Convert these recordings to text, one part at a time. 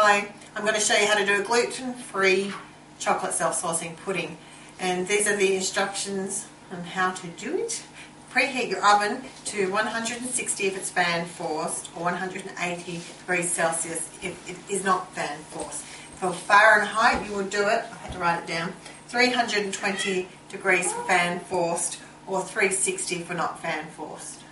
Hi, I'm going to show you how to do a gluten-free chocolate self-sausing pudding, and these are the instructions on how to do it. Preheat your oven to 160 if it's fan-forced, or 180 degrees Celsius if it is not fan-forced. For Fahrenheit you would do it, I had to write it down, 320 degrees for fan-forced or 360 for not fan-forced.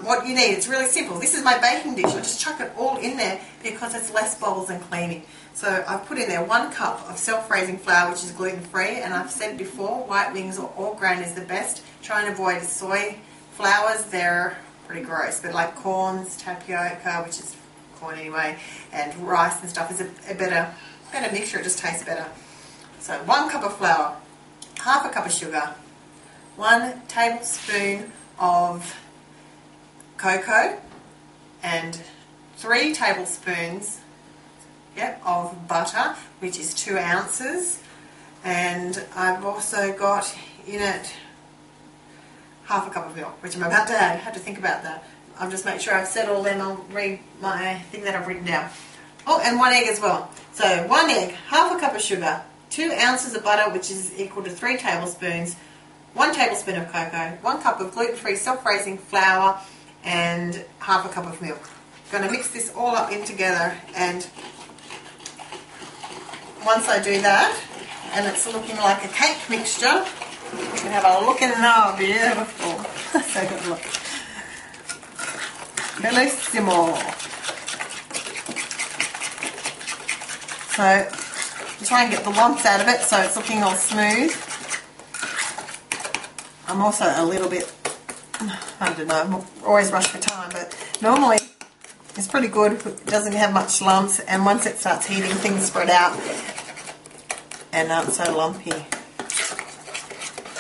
What you need, it's really simple. This is my baking dish. I just chuck it all in there because it's less bowls and cleaning. So I've put in there 1 cup of self-raising flour, which is gluten-free, and I've said before, whitewings or Orgran is the best. Try and avoid soy flours, they're pretty gross, but like corns, tapioca, which is corn anyway, and rice and stuff is a better mixture, it just tastes better. So 1 cup of flour, half a cup of sugar, 1 tablespoon of cocoa, and 3 tablespoons of butter, which is 2 ounces, and I've also got in it half a cup of milk, which I'm about to add. I had to think about that. I'll just make sure I've said all them. I'll read my thing that I've written down. Oh, and 1 egg as well. So 1 egg, half a cup of sugar, 2 ounces of butter, which is equal to 3 tablespoons, 1 tablespoon of cocoa, 1 cup of gluten-free self-raising flour, and half a cup of milk. I'm going to mix this all up in together, and once I do that and it's looking like a cake mixture, you can have a look in there. Beautiful. So good look. Bellissimo. So try and get the lumps out of it so it's looking all smooth. I'm also a little bit, I don't know, I'm always rushed for time, but normally it's pretty good. It doesn't have much lumps, and once it starts heating, things spread out and aren't so lumpy.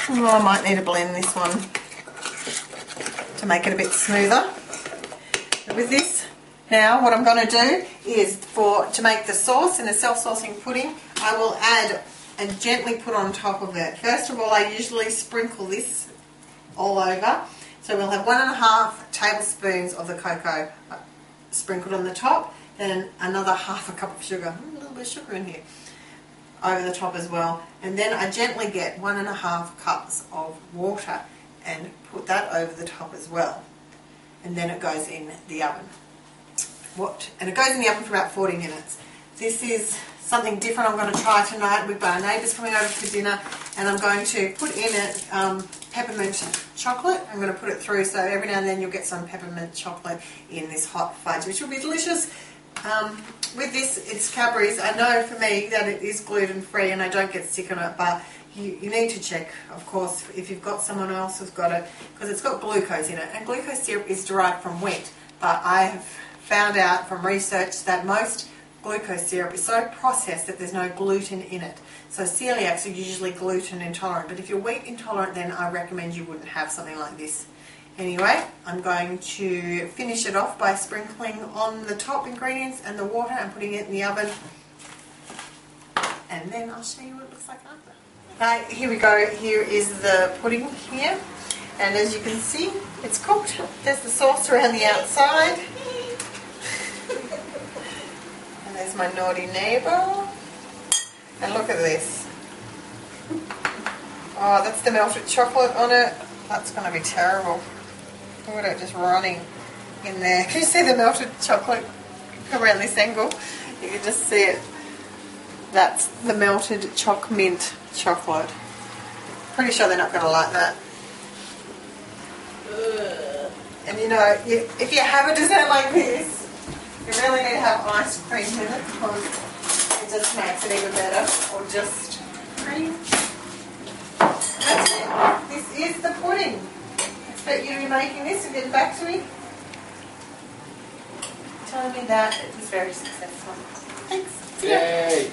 Oh, I might need to blend this one to make it a bit smoother. But with this, now what I'm going to do is to make the sauce in a self-sausing pudding, I will add and gently put on top of it. First of all, I usually sprinkle this all over. So we'll have 1.5 tablespoons of the cocoa sprinkled on the top, then another half a cup of sugar, a little bit of sugar in here, over the top as well. And then I gently get 1.5 cups of water and put that over the top as well. And then it goes in the oven. And it goes in the oven for about 40 minutes. This is something different I'm going to try tonight. We've got our neighbours coming over for dinner, and I'm going to put in it peppermint chocolate. I'm going to put it through, so every now and then you'll get some peppermint chocolate in this hot fudge, which will be delicious. With this, it's Cadbury's. I know for me that it is gluten-free and I don't get sick on it, but you need to check, of course, if you've got someone else who's got it, because it's got glucose in it, and glucose syrup is derived from wheat, but I have found out from research that most glucose syrup is so processed that there's no gluten in it. So celiacs are usually gluten intolerant, but if you're wheat intolerant, then I recommend you wouldn't have something like this. Anyway, I'm going to finish it off by sprinkling on the top ingredients and the water and putting it in the oven, and then I'll show you what it looks like after. Right, here we go. Here is the pudding here, and as you can see, it's cooked. There's the sauce around the outside. There's my naughty neighbour. And look at this. Oh, that's the melted chocolate on it. That's going to be terrible. Look at it just running in there. Can you see the melted chocolate? Come around this angle. You can just see it. That's the melted choc mint chocolate. Pretty sure they're not going to like that. Ugh. And you know, if you have a dessert like this, you really need to have ice cream in it because it just makes it even better. Or just cream. That's it. This is the pudding. I expect you to be making this and getting back to me, telling me that it was very successful. Thanks. Yay!